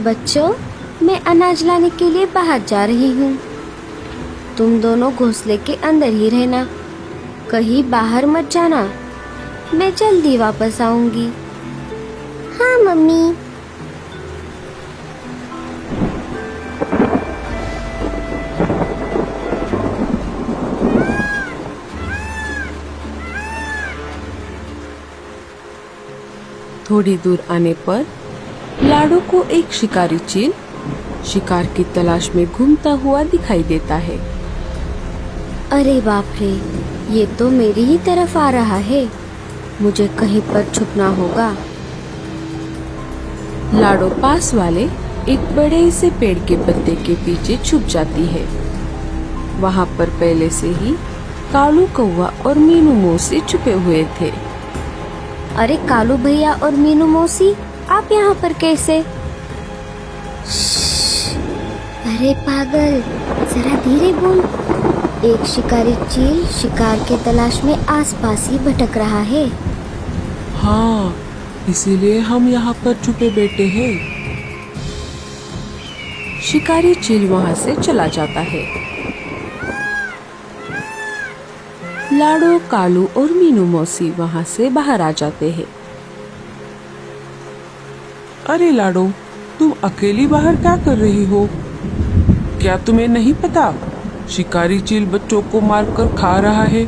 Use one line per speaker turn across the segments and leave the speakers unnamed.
बच्चों, मैं अनाज लाने के लिए बाहर जा रही हूँ। तुम दोनों घोंसले के अंदर ही रहना, कहीं बाहर मत जाना। मैं जल्दी वापस आऊंगी। हाँ मम्मी।
थोड़ी दूर आने पर लाडो को एक शिकारी चील शिकार की तलाश में घूमता हुआ दिखाई देता है।
अरे बाप रे, ये तो मेरी ही तरफ आ रहा है। मुझे कहीं पर छुपना होगा।
लाडो पास वाले एक बड़े से पेड़ के पत्ते के पीछे छुप जाती है। वहाँ पर पहले से ही कालू कौवा और मीनू मौसी छुपे हुए थे।
अरे कालू भैया और मीनू मौसी, आप यहाँ पर कैसे? अरे पागल, जरा धीरे बोल। एक शिकारी चील शिकार के तलाश में आसपास ही भटक रहा है।
हाँ, इसीलिए हम यहाँ पर छुपे बैठे हैं। शिकारी चील वहाँ से चला जाता है। लाडो, कालू और मीनू मौसी वहाँ से बाहर आ जाते हैं।
अरे लाडो, तुम अकेली बाहर क्या कर रही हो? क्या तुम्हें नहीं पता शिकारी चील बच्चों को मारकर खा रहा है?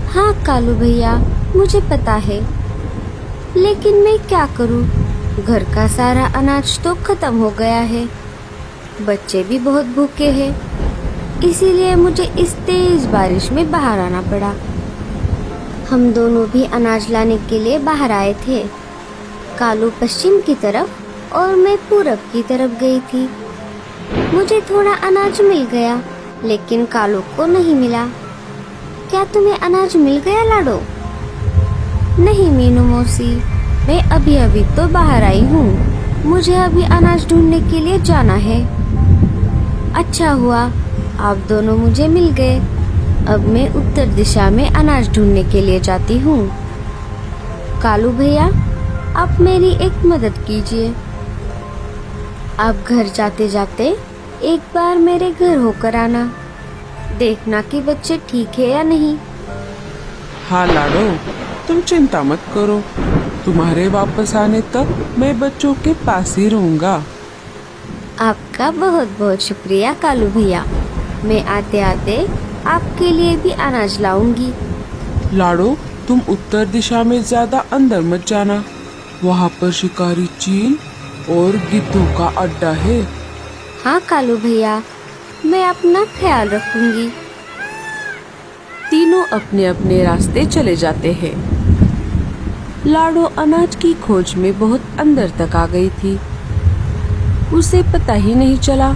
हाँ कालू भैया, मुझे पता है, लेकिन मैं क्या करूँ? घर का सारा अनाज तो खत्म हो गया है। बच्चे भी बहुत भूखे हैं, इसीलिए मुझे इस तेज बारिश में बाहर आना पड़ा। हम दोनों भी अनाज लाने के लिए बाहर आए थे। कालू पश्चिम की तरफ और मैं पूरब की तरफ गई थी। मुझे थोड़ा अनाज मिल गया, लेकिन कालू को नहीं मिला। क्या तुम्हें अनाज मिल गया लाडो? नहीं मीनू मौसी, मैं अभी अभी तो बाहर आई हूँ। मुझे अभी अनाज ढूंढने के लिए जाना है। अच्छा हुआ आप दोनों मुझे मिल गए। अब मैं उत्तर दिशा में अनाज ढूंढने के लिए जाती हूँ। कालू भैया, आप मेरी एक मदद कीजिए। आप घर जाते जाते एक बार मेरे घर होकर आना, देखना कि बच्चे ठीक है या नहीं।
हाँ लाडो, तुम चिंता मत करो। तुम्हारे वापस आने तक मैं बच्चों के पास ही रहूँगा।
आपका बहुत बहुत शुक्रिया कालू भैया। मैं आते आते आपके लिए भी अनाज लाऊंगी।
लाडो, तुम उत्तर दिशा में ज्यादा अंदर मत जाना। वहाँ पर शिकारी चील और गिद्धों का अड्डा है।
हाँ कालू भैया, मैं अपना ख्याल रखूंगी।
तीनों अपने अपने रास्ते चले जाते हैं। लाडो अनाज की खोज में बहुत अंदर तक आ गई थी। उसे पता ही नहीं चला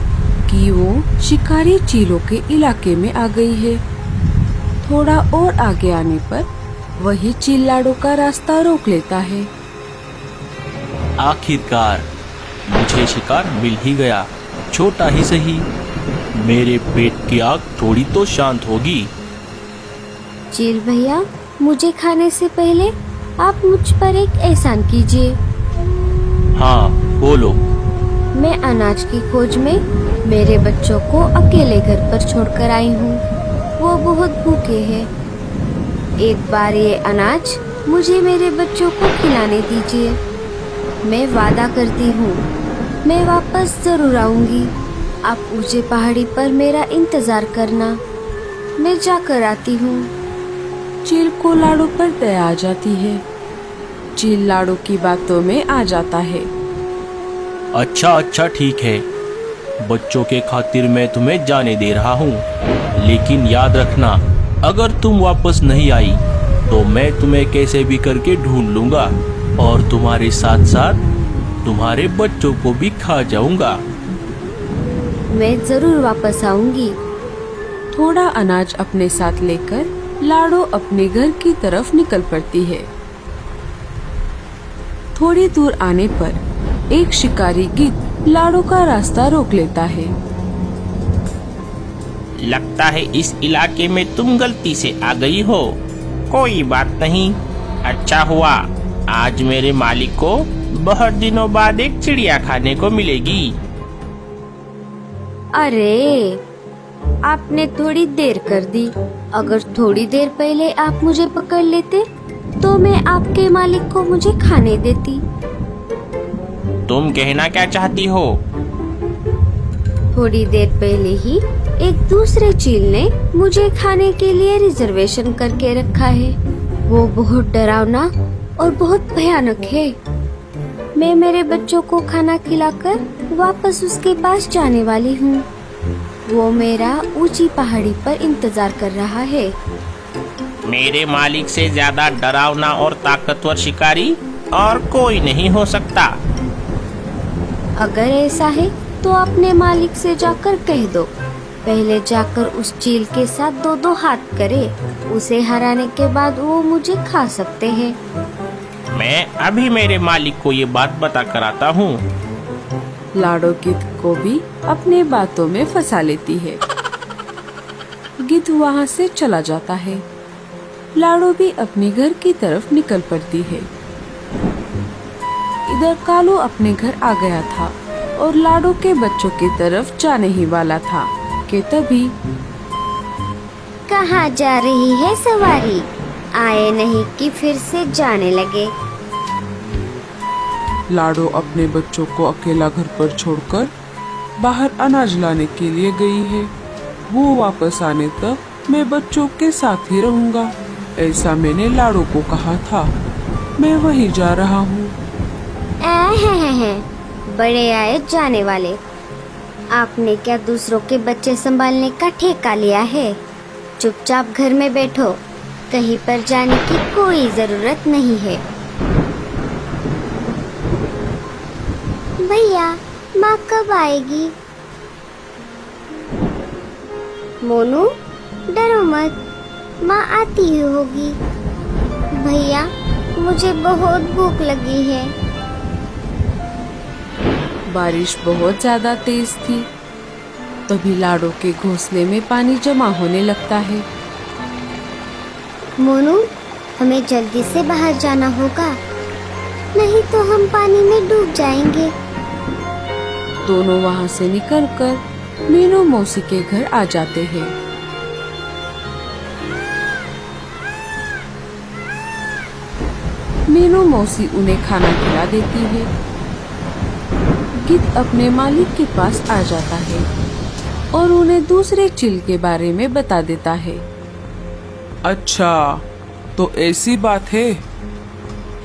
कि वो शिकारी चीलों के इलाके में आ गई है। थोड़ा और आगे आने पर वही चील लाडो का रास्ता रोक लेता है।
आखिरकार मुझे शिकार मिल ही गया, छोटा ही सही। मेरे पेट की आग थोड़ी तो शांत होगी।
चील भैया, मुझे खाने से पहले आप मुझ पर एक एहसान कीजिए।
हाँ बोलो।
मैं अनाज की खोज में मेरे बच्चों को अकेले घर पर छोड़कर आई हूँ। वो बहुत भूखे हैं। एक बार ये अनाज मुझे मेरे बच्चों को खिलाने दीजिए। मैं वादा करती हूँ, मैं वापस जरूर आऊंगी। आप ऊंचे पहाड़ी पर मेरा इंतजार करना। मैं जाकर आती हूँ।
चील को लाडो पर दया आ जाती है। चील लाडो की बातों में आ जाता है।
अच्छा ठीक है, बच्चों के खातिर मैं तुम्हें जाने दे रहा हूँ, लेकिन याद रखना, अगर तुम वापस नहीं आई तो मैं तुम्हें कैसे भी करके ढूंढ लूंगा और तुम्हारे साथ साथ तुम्हारे बच्चों को भी खा जाऊंगा।
मैं जरूर वापस आऊंगी।
थोड़ा अनाज अपने साथ लेकर लाडो अपने घर की तरफ निकल पड़ती है। थोड़ी दूर आने पर एक शिकारी गिद्ध लाडो का रास्ता रोक लेता है।
लगता है इस इलाके में तुम गलती से आ गई हो। कोई बात नहीं, अच्छा हुआ आज मेरे मालिक को बहुत दिनों बाद एक चिड़िया खाने को मिलेगी।
अरे, आपने थोड़ी देर कर दी। अगर थोड़ी देर पहले आप मुझे पकड़ लेते तो मैं आपके मालिक को मुझे खाने देती।
तुम कहना क्या चाहती हो?
थोड़ी देर पहले ही एक दूसरे चील ने मुझे खाने के लिए रिजर्वेशन करके रखा है। वो बहुत डरावना और बहुत भयानक है। मैं मेरे बच्चों को खाना खिलाकर वापस उसके पास जाने वाली हूँ। वो मेरा ऊंची पहाड़ी पर इंतजार कर रहा है।
मेरे मालिक से ज्यादा डरावना और ताकतवर शिकारी और कोई नहीं हो सकता।
अगर ऐसा है तो अपने मालिक से जाकर कह दो। पहले जाकर उस चील के साथ दो दो हाथ करे। उसे हराने के बाद वो मुझे खा सकते हैं।
मैं अभी मेरे मालिक को ये बात बता कर आता हूँ।
लाडो गिद्ध को भी अपने बातों में फंसा लेती है। गिद्ध वहाँ से चला जाता है। लाडो भी अपने घर की तरफ निकल पड़ती है। इधर कालू अपने घर आ गया था और लाडो के बच्चों की तरफ जाने ही वाला था कि तभी
कहाँ जा रही है सवारी? आए नहीं कि फिर से जाने लगे।
लाडो अपने बच्चों को अकेला घर पर छोड़कर बाहर अनाज लाने के लिए गई है। वो वापस आने तक मैं बच्चों के साथ ही रहूंगा, ऐसा मैंने लाडो को कहा था। मैं वहीं जा रहा हूँ।
बड़े आए जाने वाले। आपने क्या दूसरों के बच्चे संभालने का ठेका लिया है? चुपचाप घर में बैठो, कहीं पर जाने की कोई जरूरत नहीं है। भैया, माँ कब आएगी? मोनू, डरो मत, माँ आती ही होगी। भैया, मुझे बहुत भूख लगी है।
बारिश बहुत ज्यादा तेज थी। तभी लाडो के घोंसले में पानी जमा होने लगता है।
मोनू, हमें जल्दी से बाहर जाना होगा, नहीं तो हम पानी में डूब जाएंगे।
दोनों वहाँ से निकलकर मीनू मौसी के घर आ जाते हैं। मीनू मौसी उन्हें खाना खिला देती है। गिद्ध अपने मालिक के पास आ जाता है और उन्हें दूसरे चील के बारे में बता देता है।
अच्छा, तो ऐसी बात है।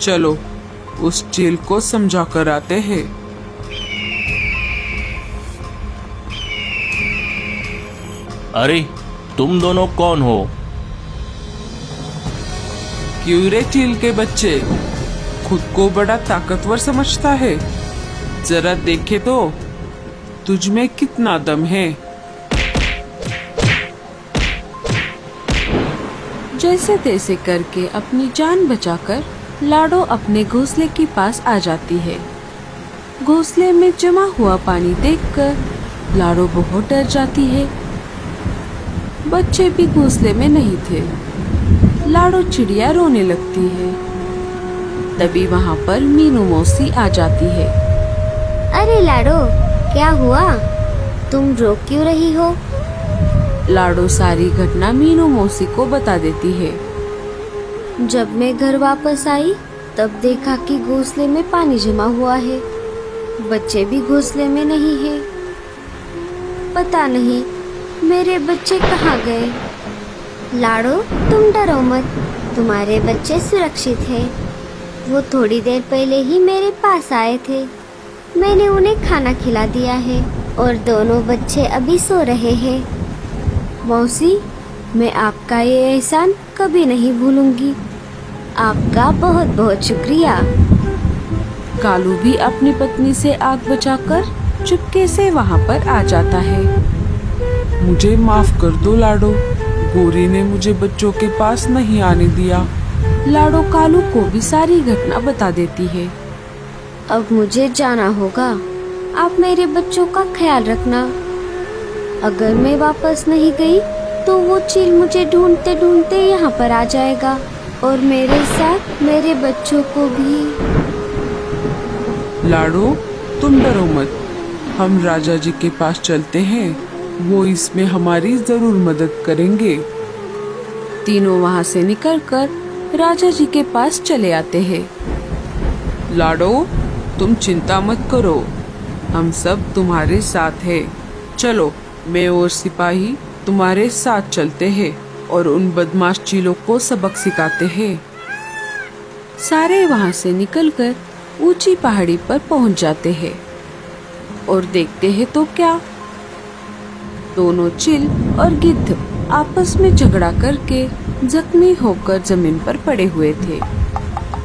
चलो उस चील को समझा कर आते हैं।
अरे, तुम दोनों कौन हो?
क्यों रे चील के बच्चे, खुद को बड़ा ताकतवर समझता है? जरा देखे तो तुझ में कितना दम है।
जैसे तैसे करके अपनी जान बचाकर लाडो अपने घोंसले के पास आ जाती है। घोंसले में जमा हुआ पानी देखकर लाडो बहुत डर जाती है। बच्चे भी घोंसले में नहीं थे। लाडो चिड़िया रोने लगती है। तभी वहाँ पर मीनू मौसी आ जाती है।
अरे लाडो, क्या हुआ? तुम रो क्यों रही हो?
लाडो सारी घटना मीनू मौसी को बता देती है।
जब मैं घर वापस आई तब देखा कि घोंसले में पानी जमा हुआ है। बच्चे भी घोंसले में नहीं है। पता नहीं मेरे बच्चे कहाँ गए। लाडो, तुम डरो मत, तुम्हारे बच्चे सुरक्षित हैं। वो थोड़ी देर पहले ही मेरे पास आए थे। मैंने उन्हें खाना खिला दिया है और दोनों बच्चे अभी सो रहे हैं। मौसी, मैं आपका ये एहसान कभी नहीं भूलूंगी। आपका बहुत बहुत शुक्रिया।
कालू भी अपनी पत्नी से आग बचाकर चुपके से वहाँ पर आ जाता है।
मुझे माफ कर दो लाडो, गोरी ने मुझे बच्चों के पास नहीं आने दिया।
लाडो कालू को भी सारी घटना बता देती है।
अब मुझे जाना होगा। आप मेरे बच्चों का ख्याल रखना। अगर मैं वापस नहीं गई तो वो चील मुझे ढूंढते ढूंढते यहाँ पर आ जाएगा और मेरे साथ मेरे बच्चों को भी।
लाडो, तुम डरो मत, हम राजा जी के पास चलते हैं, वो इसमें हमारी जरूर मदद करेंगे।
तीनों वहाँ से निकलकर राजा जी के पास चले आते हैं।
लाडो, तुम चिंता मत करो, हम सब तुम्हारे साथ हैं। चलो, मैं और सिपाही तुम्हारे साथ चलते हैं और उन बदमाश चीलों को सबक सिखाते हैं।
सारे वहाँ से निकलकर ऊंची पहाड़ी पर पहुँच जाते हैं और देखते हैं तो क्या, दोनों चील और गिद्ध आपस में झगड़ा करके जख्मी होकर जमीन पर पड़े हुए थे।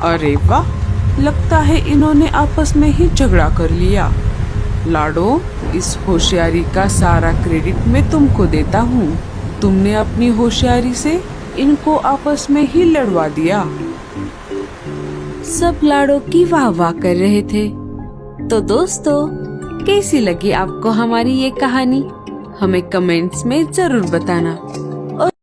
अरे वाह, लगता है इन्होंने आपस में ही झगड़ा कर लिया। लाडो, इस होशियारी का सारा क्रेडिट मैं तुमको देता हूँ। तुमने अपनी होशियारी से इनको आपस में ही लड़वा दिया।
सब लाडो की वाह वाह कर रहे थे। तो दोस्तों, कैसी लगी आपको हमारी ये कहानी? हमें कमेंट्स में जरूर बताना।